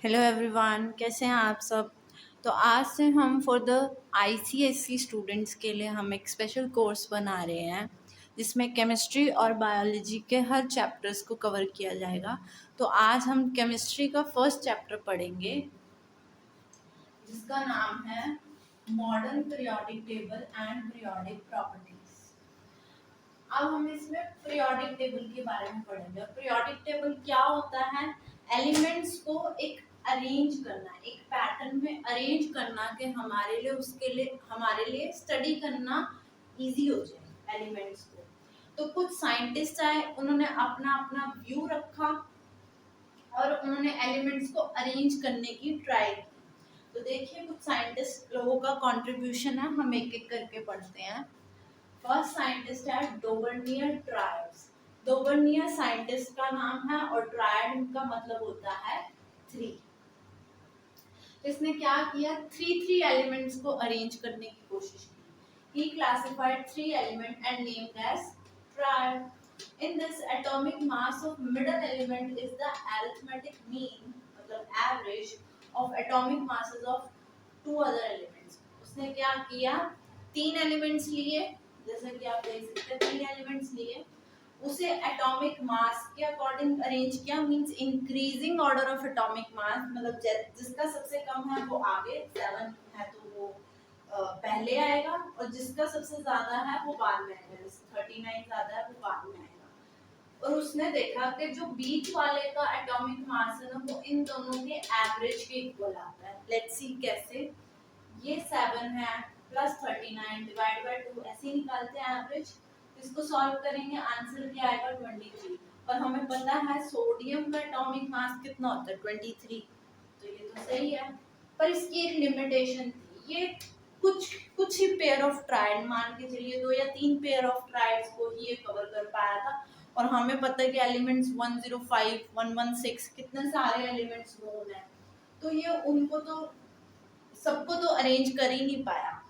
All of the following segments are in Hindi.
हेलो एवरीवन, कैसे हैं आप सब। तो आज से हम फॉर द आईसीएसई स्टूडेंट्स के लिए हम एक स्पेशल कोर्स बना रहे हैं जिसमें केमिस्ट्री और बायोलॉजी के हर चैप्टर्स को कवर किया जाएगा। तो आज हम केमिस्ट्री का फर्स्ट चैप्टर पढ़ेंगे जिसका नाम है modern periodic table and periodic properties. अब हम इसमें पीरियोडिक टेबल के बारे में पढ़ेंगे। पीरियोडिक टेबल क्या होता है? एलिमेंट्स को एक अरेंज करना, एक पैटर्न में अरेंज करना कि हमारे लिए स्टडी करना इजी हो जाए एलिमेंट्स को। तो कुछ साइंटिस्ट आए, उन्होंने अपना अपना व्यू रखा और उन्होंने एलिमेंट्स को अरेंज करने की ट्राई की। तो देखिए कुछ साइंटिस्ट लोगों का कंट्रीब्यूशन है, हम एक एक करके पढ़ते हैं। फर्स्ट साइंटिस्ट है डोबर्नियर ट्रायड्स। डोबर्नियर साइंटिस्ट का नाम है और ट्रायड का मतलब होता है 3। इसने क्या किया? थ्री एलिमेंट्स को अरेंज करने की कोशिश की। He classified 3 elements and named as triad. In this, atomic mass of middle element is the arithmetic mean, मतलब average of atomic masses of 2 other elements. उसने क्या किया? 3 एलिमेंट्स लिए, जैसे कि आप देख सकते हैं 3 एलिमेंट्स लिए, उसे एटॉमिक मास के अकॉर्डिंग अरेंज किया। Means increasing order of atomic मास, मतलब जिसका सबसे कम है वो आगे, 7 है तो वो पहले आएगा, और जिसका सबसे ज्यादा है वो बाद में आएगा। जैसे 39 ज्यादा है वो बाद में आएगा। और उसने देखा कि जो बीच वाले का एटॉमिक मास है ना, वो इन दोनों के एवरेज के इक्वल आता है। लेट्स सी कैसे। ये 7 है प्लस 39 डिवाइड बाय 2, ऐसे ही निकालते हैं एवरेज। इसको सॉल्व करेंगे, आंसर क्या आएगा? 23। और हमें पता है सोडियम का एटॉमिक मास कितना होता है? 23। तो ये तो सही है, पर इसकी एक लिमिटेशन थी। ये कुछ ही पेयर ऑफ ट्राइड, मान के चलिए 2 या 3 पेयर ऑफ ट्राइड्स को ही ये कवर कर पाया था। और हमें पता है कि एलिमेंट्स 105, 116 कितने सारे एलिमेंट्स नोन है, तो ये उनको तो सबको तो अरेंज कर ही नहीं पाया।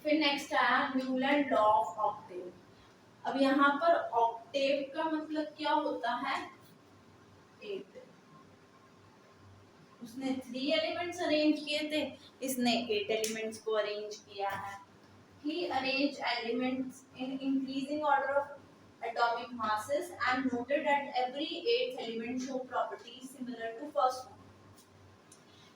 फिर नेक्स्ट आया न्यूलैंड लॉ ऑफ ऑक्टेव। अब यहाँ पर ऑक्टेव का मतलब क्या होता है? 8। उसने 3 एलिमेंट्स अरेंज किए थे, इसने 8 एलिमेंट्स को अरेंज किया है। He arranged elements in increasing order of atomic masses and noted that every 8th element show properties similar to first one.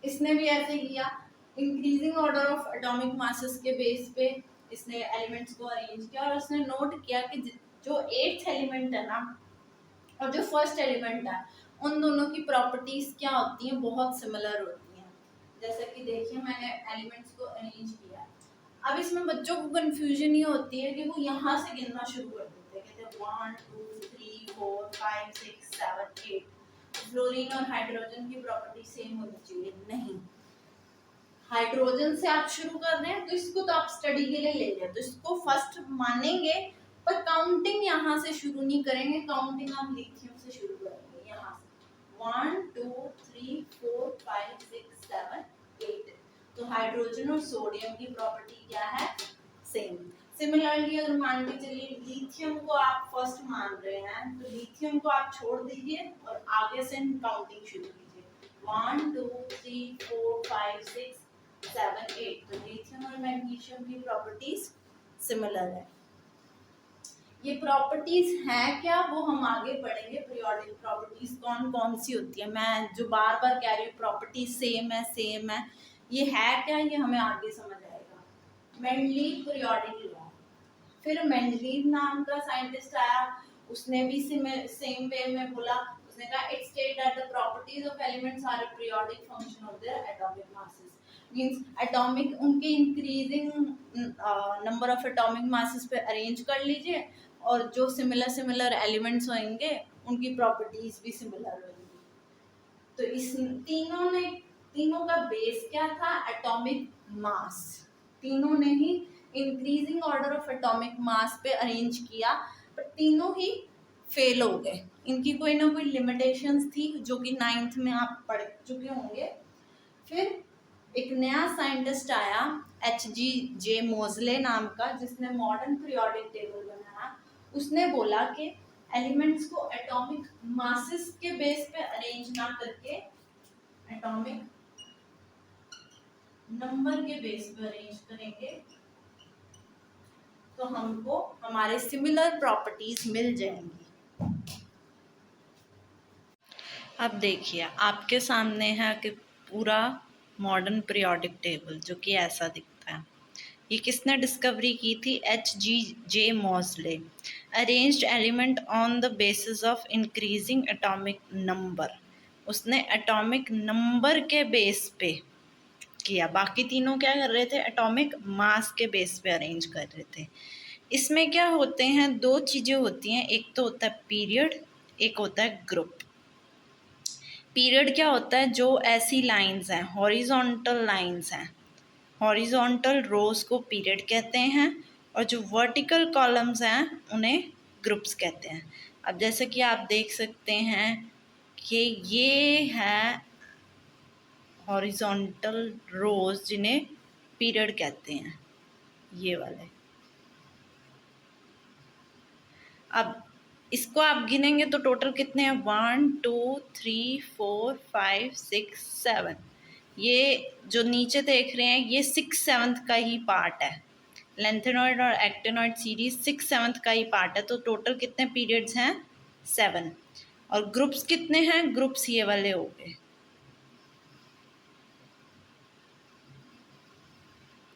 इसने भी ऐसे किया, increasing order of atomic masses के बेस पे इसने एलिमेंट्स को अरेंज किया, और उसने नोट किया कि जो 8th एलिमेंट है ना और जो फर्स्ट एलिमेंट है, उन दोनों की प्रॉपर्टीज क्या होती हैं? बहुत सिमिलर होती हैं। जैसे कि देखिए मैंने एलिमेंट्स को अरेंज किया। अब इसमें बच्चों को कंफ्यूजन ये होती है कि वो यहाँ से गिनना शुरू कर देते हैं, कहते हैं 1 2 3 4 5 6 7 8। फ्लोरीन और हाइड्रोजन की प्रॉपर्टी सेम होनी चाहिए, नहीं। हाइड्रोजन से आप शुरू कर रहे हैं तो इसको तो आप स्टडी के लिए ले रहे हैं, तो इसको फर्स्ट मानेंगे, पर काउंटिंग यहाँ से शुरू नहीं करेंगे। काउंटिंग आप लिथियम से शुरू करेंगे, यहाँ से 1 2 3 4 5 6 7 8। तो हाइड्रोजन और सोडियम की प्रॉपर्टी क्या है? सेम। सिमिलरली अगर मान के चलिए लिथियम को आप फर्स्ट मान रहे हैं, तो लिथियम को आप छोड़ दीजिए और आगे से काउंटिंग शुरू कीजिए, 1 2 3 4 5 6 7 8। तो लिथियम और मैग्नीशियम की प्रॉपर्टीज सिमिलर है। ये प्रॉपर्टीज हैं क्या, वो हम आगे पढ़ेंगे। पीरियोडिक प्रॉपर्टीज कौन कौन सी होती है, मैं जो बार बार कह रही हूँ प्रॉपर्टीज सेम है, ये है क्या, ये हमें आगे समझ आएगा। Mendeleev periodic law. फिर मेंडलीव नाम का साइंटिस्ट आया, उसने भी सेम वे में बोला। उसने कहा it state that the properties of elements are a periodic function of their atomic masses. Means atomic उनके increasing number of atomic masses पे अरेंज कर लीजिए, और जो सिमिलर एलिमेंट्स होंगे उनकी प्रॉपर्टीज भी सिमिलर होंगी। तो इस तीनों का बेस क्या था? Atomic mass. तीनों ने ही increasing order of atomic mass पे अरेंज किया, पर तीनों ही फेल हो गए। इनकी कोई ना कोई लिमिटेशंस थी जो कि 9th में आप पढ़ चुके होंगे। फिर एक नया साइंटिस्ट आया H.G. मोज़ले नाम का, जिसने मॉडर्न पीरियोडिक टेबल बनाया। उसने बोला कि एलिमेंट्स को एटॉमिक मासेस के बेस पे अरेंज ना करके एटॉमिक नंबर के बेस पे अरेंज करेंगे तो हमको हमारे सिमिलर प्रॉपर्टीज मिल जाएंगी। अब देखिए आपके सामने है कि पूरा मॉडर्न पीरियोडिक टेबल जो कि ऐसा दिखता है। ये किसने डिस्कवरी की थी? H.G.J. Mauchly. Arranged element on the basis of increasing atomic number. उसने एटॉमिक नंबर के बेस पे किया, बाकी तीनों क्या कर रहे थे? एटॉमिक मास के बेस पे अरेंज कर रहे थे। इसमें क्या होते हैं? दो चीज़ें होती हैं, एक तो होता है पीरियड, एक होता है ग्रुप। पीरियड क्या होता है? जो ऐसी लाइंस हैं, हॉरिजॉन्टल लाइंस हैं, हॉरिजॉन्टल रोज को पीरियड कहते हैं, और जो वर्टिकल कॉलम्स हैं उन्हें ग्रुप्स कहते हैं। अब जैसे कि आप देख सकते हैं कि ये है हॉरिजॉन्टल रोज जिन्हें पीरियड कहते हैं, ये वाले। अब इसको आप गिनेंगे तो टोटल कितने हैं? 1 2 3 4 5 6 7। ये जो नीचे देख रहे हैं ये 6/7 का ही पार्ट है। लेंथेनॉइड और एक्टिनॉइड सीरीज 6/7 का ही पार्ट है। तो टोटल कितने पीरियड्स हैं? 7। और ग्रुप्स कितने हैं? ग्रुप्स ये वाले हो गए।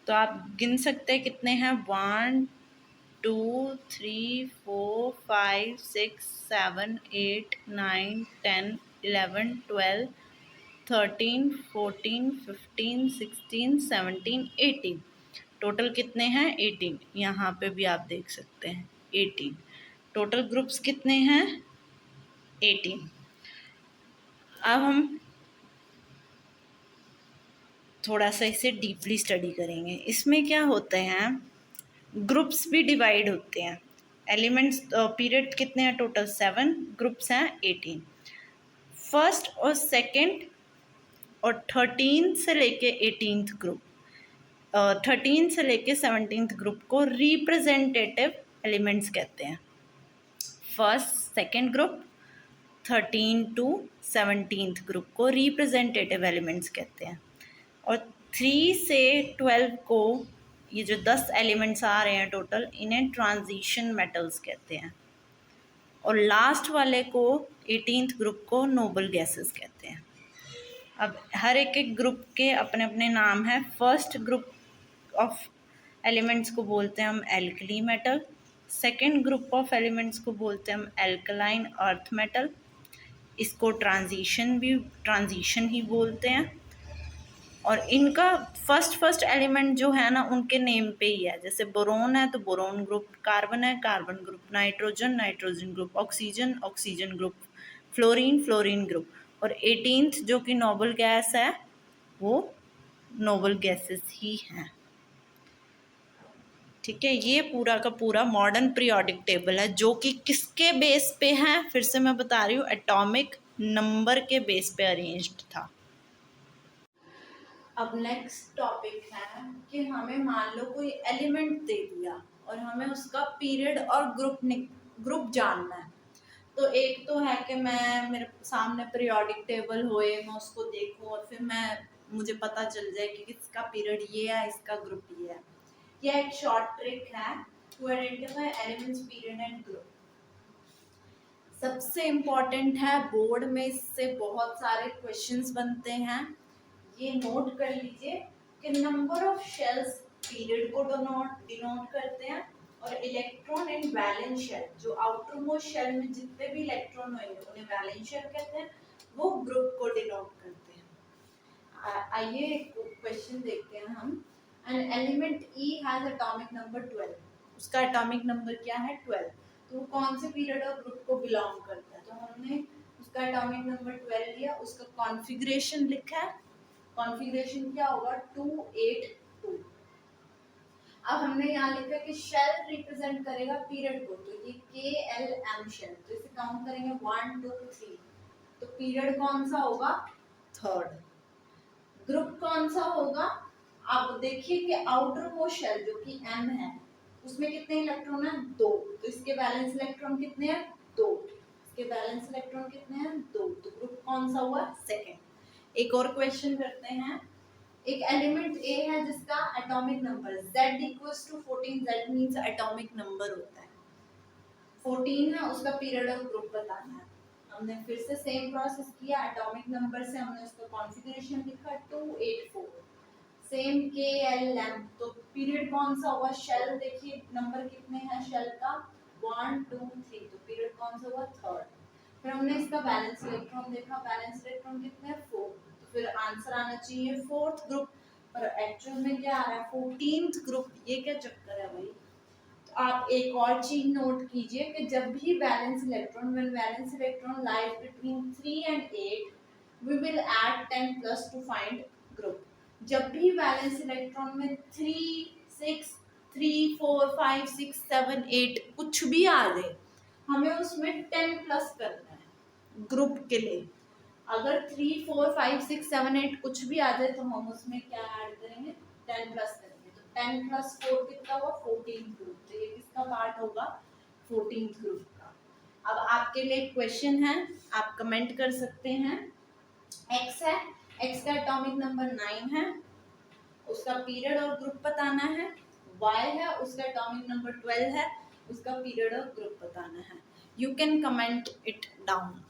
तो आप गिन सकते हैं कितने हैं? 1 2 3 4 5 6 7 8 9 10 11 12 13 14 15 16 17 18। टोटल कितने हैं? 18। यहाँ पे भी आप देख सकते हैं 18। टोटल ग्रुप्स कितने हैं? 18। अब हम थोड़ा सा इसे डीपली स्टडी करेंगे। इसमें क्या होते हैं? ग्रुप्स भी डिवाइड होते हैं। एलिमेंट्स पीरियड कितने हैं? टोटल 7, ग्रुप्स हैं 18। फर्स्ट और सेकंड और 13 से लेके 18th ग्रुप, 13 से लेके 17th ग्रुप को रिप्रेजेंटेटिव एलिमेंट्स कहते हैं। First second group 13 to 17th group को रिप्रेजेंटेटिव एलिमेंट्स कहते हैं। और 3 से 12 को, ये जो 10 एलिमेंट्स आ रहे हैं टोटल, इन्हें ट्रांजिशन मेटल्स कहते हैं। और लास्ट वाले को 18th ग्रुप को नोबल गैसेस कहते हैं। अब हर एक ग्रुप के अपने अपने नाम हैं। फर्स्ट ग्रुप ऑफ एलिमेंट्स को बोलते हैं हम alkali metal. Second group of elements को बोलते हैं हम एल्कलाइन अर्थ मेटल। इसको ट्रांजिशन ही बोलते हैं। और इनका फर्स्ट एलिमेंट जो है ना, उनके नेम पे ही है। जैसे बोरोन है तो बोरोन ग्रुप, कार्बन है carbon group, nitrogen group, oxygen group, fluorine group. और 18th जो कि नोबल गैस है वो नोबल गैसेस ही हैं। ठीक है, ये पूरा का पूरा मॉडर्न पीरियोडिक टेबल है जो कि किसके बेस पे है? फिर से मैं बता रही हूँ, एटॉमिक नंबर के बेस पे अरेंज्ड था। अब नेक्स्ट टॉपिक है कि हमें मान लो कोई एलिमेंट दे दिया और हमें उसका पीरियड और ग्रुप जानना है। तो एक तो है कि मेरे सामने पीरियोडिक टेबल होए, मैं उसको देखूं और फिर मुझे पता चल जाए कि किसका पीरियड ये है, इसका ग्रुप ये है। यह एक शॉर्ट ट्रिक है to identify elements, period and group. सबसे इम्पोर्टेंट है, बोर्ड में इससे बहुत सारे क्वेश्चंस बनते हैं। ये नोट कर लीजिए कि नंबर ऑफ शेल्स पीरियड को डिनोट करते हैं, और इलेक्ट्रॉन इन वैलेंस शेल, जो आउटर मोस्ट शेल में जितने भी इलेक्ट्रॉन होंगे उन्हें वैलेंस शेल कहते हैं, वो ग्रुप को डिनोट करते हैं। आइए क्वेश्चन देखते हैं हम। An element E has atomic number 12। उसका एटॉमिक नंबर क्या है? 12। तो वो कौन से पीरियड और ग्रुप को बिलोंग करता है? तो हमने उसका एटॉमिक नंबर 12 लिया, उसका कॉन्फ़िगरेशन लिखा है। कॉन्फ़िगरेशन क्या होगा? 282। अब हमने यहाँ लिखा कि शेल रिप्रेजेंट करेगा पीरियड को, तो ये KLM शेल। तो इसे काउंट करेंगे 1 2 3। तो पीरियड कौन सा होगा? थर्ड। ग्रुप कौन सा होगा? आप देखिए कि आउटर मोस्ट शेल जो कि M है, उसमें कितने इलेक्ट्रॉन है? 2। तो इसके बैलेंस इलेक्ट्रॉन कितने हैं? 2। इसके बैलेंस इलेक्ट्रॉन कितने हैं? 2। तो ग्रुप कौन सा हुआ? सेकेंड। एक और क्वेश्चन करते हैं। एक एलिमेंट ए है जिसका atomic number Z equals to 14, Z means atomic number होता है 14 है, उसका पीरियड ऑफ ग्रुप बताना है। हमने फिर से सेम प्रोसेस किया, एटॉमिक नंबर से हमने उसका कॉन्फ़िगरेशन लिखा 284, सेम के एल लेंथ, तो पीरियड कौन सा होगा, शेल देखिए नंबर कितने हैं शेल का 1 2 3, तो पीरियड कौन सा हुआ थर्ड। फिर हमने इसका बैलेंस इलेक्ट्रॉन देखा, बैलेंस इलेक्ट्रॉन कितने हैं 4, तो फिर आंसर आना चाहिए फोर्थ ग्रुप, पर एक्चुअल में क्या आ रहा है 14th ग्रुप। ये क्या चक्कर है भाई। तो आप एक और चीज नोट कीजिए कि जब भी balance electron, when balance electron lies between 3 and 8, we will add 10 plus to find group। जब भी बैलेंस इलेक्ट्रॉन में 3 6 3 4 5 6 7 8 कुछ भी आ जाए, हमें उसमें 10 प्लस करना है ग्रुप के लिए। अगर 3 4 5 6 7 8 कुछ भी आ जाए तो हम उसमें क्या ऐड करेंगे 10 प्लस करेंगे, तो 10 प्लस 4 कितना हुआ 14 ग्रुप, तो ये किसका पार्ट होगा 14 ग्रुप का। अब आपके लिए क्वेश्चन है, आप कमेंट कर सकते हैं। एक्स है, एक्स का एटॉमिक नंबर 9 है, उसका पीरियड और ग्रुप बताना है। वाई है, उसका एटॉमिक नंबर 12 है, उसका पीरियड और ग्रुप बताना है। You can comment it down.